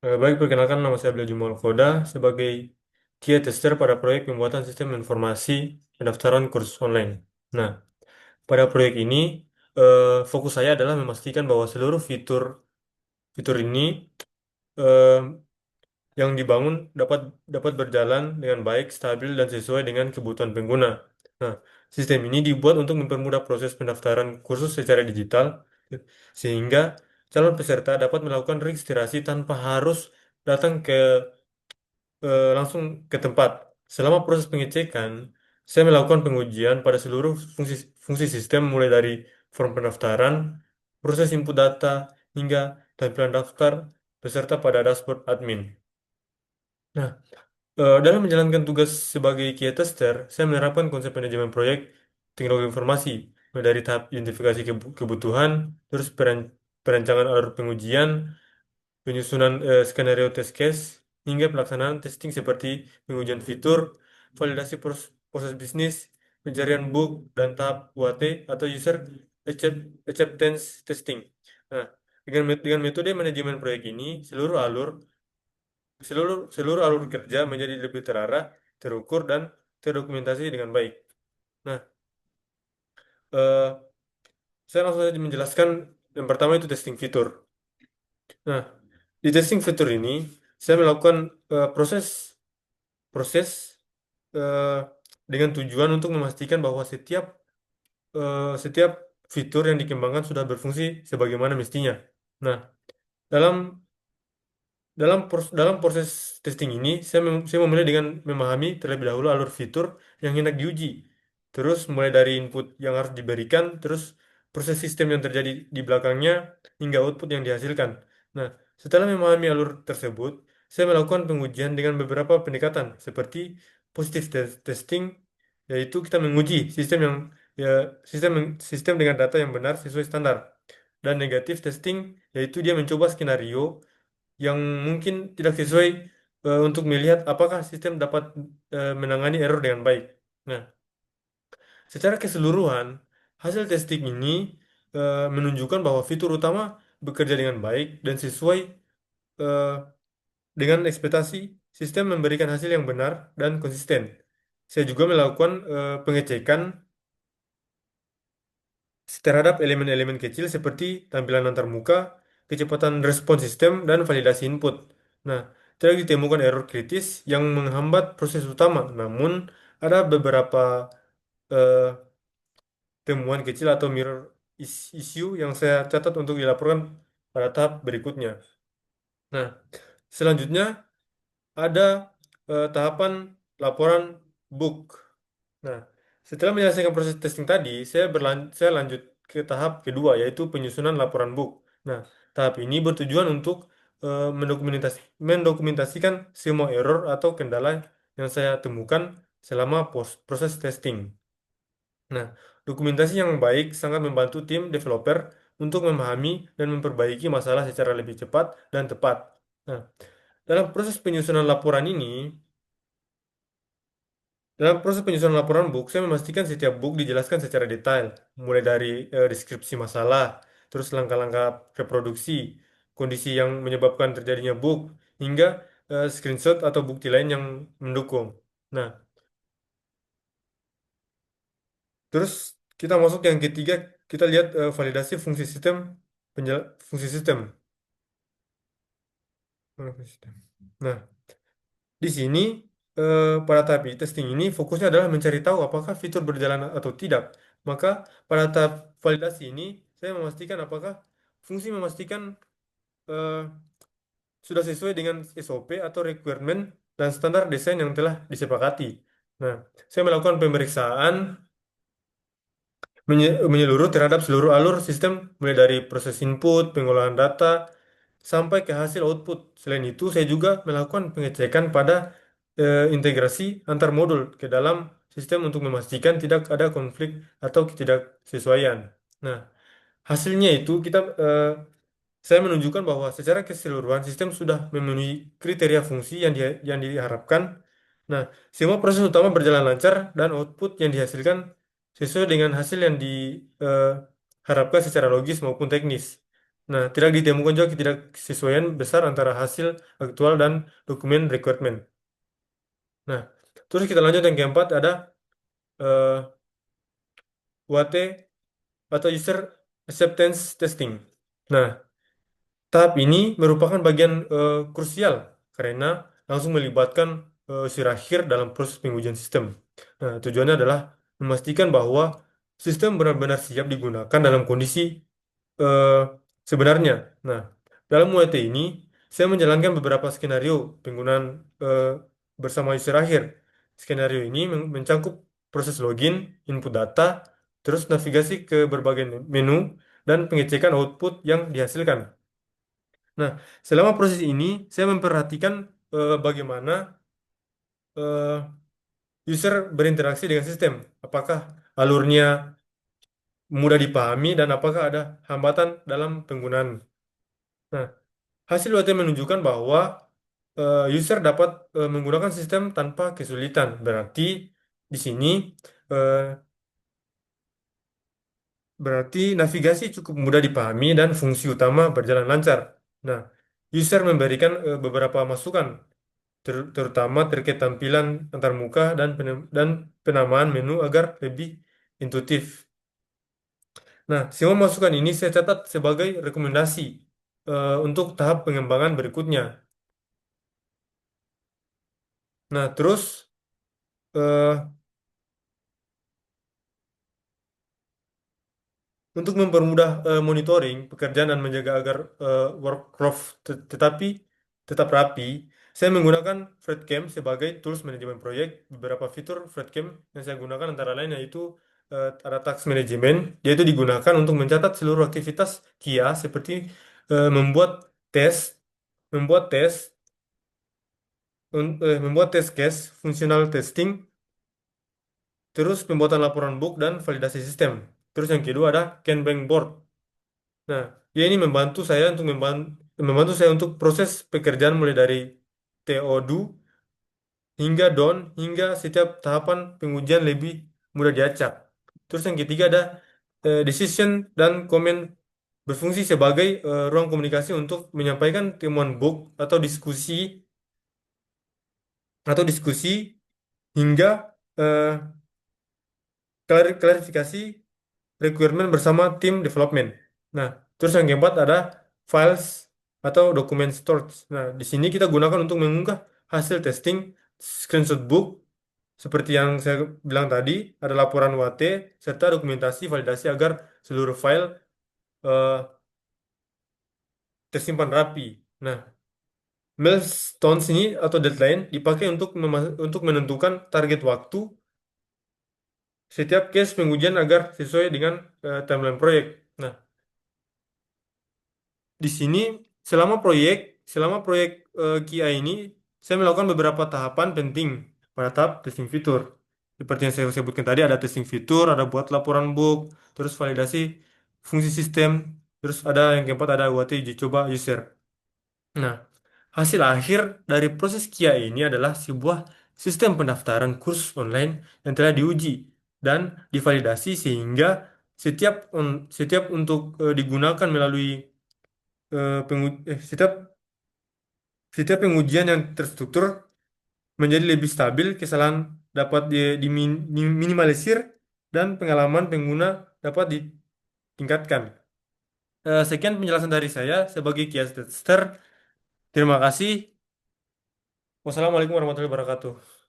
Baik, perkenalkan nama saya Abdul Jumal Koda sebagai QA tester pada proyek pembuatan sistem informasi pendaftaran kursus online. Nah, pada proyek ini fokus saya adalah memastikan bahwa seluruh fitur fitur ini eh, yang dibangun dapat dapat berjalan dengan baik, stabil, dan sesuai dengan kebutuhan pengguna. Nah, sistem ini dibuat untuk mempermudah proses pendaftaran kursus secara digital, sehingga calon peserta dapat melakukan registrasi tanpa harus datang langsung ke tempat. Selama proses pengecekan, saya melakukan pengujian pada seluruh fungsi sistem mulai dari form pendaftaran, proses input data, hingga tampilan daftar peserta pada dashboard admin. Nah, dalam menjalankan tugas sebagai QA tester, saya menerapkan konsep manajemen proyek teknologi informasi, mulai dari tahap identifikasi kebutuhan, terus perancangan alur pengujian, penyusunan skenario test case, hingga pelaksanaan testing seperti pengujian fitur, validasi proses bisnis, pencarian bug, dan tahap UAT atau user acceptance testing. Nah, dengan metode manajemen proyek ini, seluruh alur kerja menjadi lebih terarah, terukur, dan terdokumentasi dengan baik. Nah, eh, saya langsung saja menjelaskan yang pertama itu testing fitur. Nah, di testing fitur ini, saya melakukan proses proses eh, dengan tujuan untuk memastikan bahwa setiap fitur yang dikembangkan sudah berfungsi sebagaimana mestinya. Nah, dalam dalam proses testing ini, saya memulai dengan memahami terlebih dahulu alur fitur yang hendak diuji. Terus mulai dari input yang harus diberikan, terus proses sistem yang terjadi di belakangnya, hingga output yang dihasilkan. Nah, setelah memahami alur tersebut, saya melakukan pengujian dengan beberapa pendekatan, seperti positive testing, yaitu kita menguji ya sistem sistem dengan data yang benar sesuai standar. Dan negatif testing, yaitu dia mencoba skenario yang mungkin tidak sesuai untuk melihat apakah sistem dapat menangani error dengan baik. Nah, secara keseluruhan, hasil testing ini menunjukkan bahwa fitur utama bekerja dengan baik dan sesuai eh, dengan ekspektasi, sistem memberikan hasil yang benar dan konsisten. Saya juga melakukan pengecekan terhadap elemen-elemen kecil seperti tampilan antarmuka, kecepatan respon sistem, dan validasi input. Nah, tidak ditemukan error kritis yang menghambat proses utama, namun ada beberapa eh, temuan kecil atau mirror issue yang saya catat untuk dilaporkan pada tahap berikutnya. Nah, selanjutnya ada tahapan laporan bug. Nah, setelah menyelesaikan proses testing tadi, saya lanjut ke tahap kedua, yaitu penyusunan laporan bug. Nah, tahap ini bertujuan untuk mendokumentasikan semua error atau kendala yang saya temukan selama proses testing. Nah, dokumentasi yang baik sangat membantu tim developer untuk memahami dan memperbaiki masalah secara lebih cepat dan tepat. Nah, dalam proses penyusunan laporan ini, dalam proses penyusunan laporan bug, saya memastikan setiap bug dijelaskan secara detail, mulai dari deskripsi masalah, terus langkah-langkah reproduksi, kondisi yang menyebabkan terjadinya bug, hingga screenshot atau bukti lain yang mendukung. Nah, terus kita masuk yang ketiga, kita lihat validasi fungsi sistem. Fungsi sistem. Nah, di sini pada tahap testing ini fokusnya adalah mencari tahu apakah fitur berjalan atau tidak. Maka pada tahap validasi ini saya memastikan apakah fungsi memastikan eh, sudah sesuai dengan SOP atau requirement dan standar desain yang telah disepakati. Nah, saya melakukan pemeriksaan menyeluruh terhadap seluruh alur sistem mulai dari proses input, pengolahan data, sampai ke hasil output. Selain itu, saya juga melakukan pengecekan pada integrasi antar modul ke dalam sistem untuk memastikan tidak ada konflik atau ketidaksesuaian. Nah, hasilnya itu saya menunjukkan bahwa secara keseluruhan sistem sudah memenuhi kriteria fungsi yang diharapkan. Nah, semua proses utama berjalan lancar dan output yang dihasilkan sesuai dengan hasil yang diharapkan secara logis maupun teknis. Nah, tidak ditemukan juga ketidaksesuaian besar antara hasil aktual dan dokumen requirement. Nah, terus kita lanjut yang keempat ada eh, UAT atau User Acceptance Testing. Nah, tahap ini merupakan bagian krusial karena langsung melibatkan user akhir dalam proses pengujian sistem. Nah, tujuannya adalah memastikan bahwa sistem benar-benar siap digunakan dalam kondisi eh, sebenarnya. Nah, dalam UAT ini, saya menjalankan beberapa skenario penggunaan eh, bersama user akhir. Skenario ini mencakup proses login, input data, terus navigasi ke berbagai menu, dan pengecekan output yang dihasilkan. Nah, selama proses ini, saya memperhatikan bagaimana eh, user berinteraksi dengan sistem. Apakah alurnya mudah dipahami dan apakah ada hambatan dalam penggunaan. Nah, hasil UAT menunjukkan bahwa user dapat menggunakan sistem tanpa kesulitan. Berarti di sini eh, berarti navigasi cukup mudah dipahami dan fungsi utama berjalan lancar. Nah, user memberikan beberapa masukan terutama terkait tampilan antarmuka dan penamaan menu agar lebih intuitif. Nah, semua masukan ini saya catat sebagai rekomendasi untuk tahap pengembangan berikutnya. Nah, terus eh, untuk mempermudah monitoring pekerjaan dan menjaga agar workflow tetapi tetap rapi, saya menggunakan FredCam sebagai tools manajemen proyek. Beberapa fitur FredCam yang saya gunakan antara lain yaitu ada task management, yaitu digunakan untuk mencatat seluruh aktivitas KIA seperti membuat tes, membuat tes, membuat test case, functional testing, terus pembuatan laporan bug dan validasi sistem. Terus yang kedua ada Kanban board. Nah, ya ini membantu saya untuk proses pekerjaan mulai dari TO do hingga done hingga setiap tahapan pengujian lebih mudah diacak. Terus yang ketiga ada decision dan comment berfungsi sebagai ruang komunikasi untuk menyampaikan temuan bug atau diskusi hingga eh, klarifikasi requirement bersama tim development. Nah, terus yang keempat ada files atau dokumen storage. Nah, di sini kita gunakan untuk mengunggah hasil testing, screenshot book, seperti yang saya bilang tadi, ada laporan UAT, serta dokumentasi validasi agar seluruh file eh, tersimpan rapi. Nah, milestones ini atau deadline dipakai untuk menentukan target waktu setiap case pengujian agar sesuai dengan timeline proyek. Nah, di sini selama proyek QA ini saya melakukan beberapa tahapan penting pada tahap testing fitur. Seperti yang saya sebutkan tadi ada testing fitur, ada buat laporan bug, terus validasi fungsi sistem, terus ada yang keempat ada UAT uji coba user. Nah, hasil akhir dari proses KIA ini adalah sebuah sistem pendaftaran kursus online yang telah diuji dan divalidasi sehingga setiap untuk digunakan melalui setiap pengujian yang terstruktur menjadi lebih stabil, kesalahan dapat diminimalisir, dan pengalaman pengguna dapat ditingkatkan. Sekian penjelasan dari saya sebagai kias tester. Terima kasih. Wassalamualaikum warahmatullahi wabarakatuh.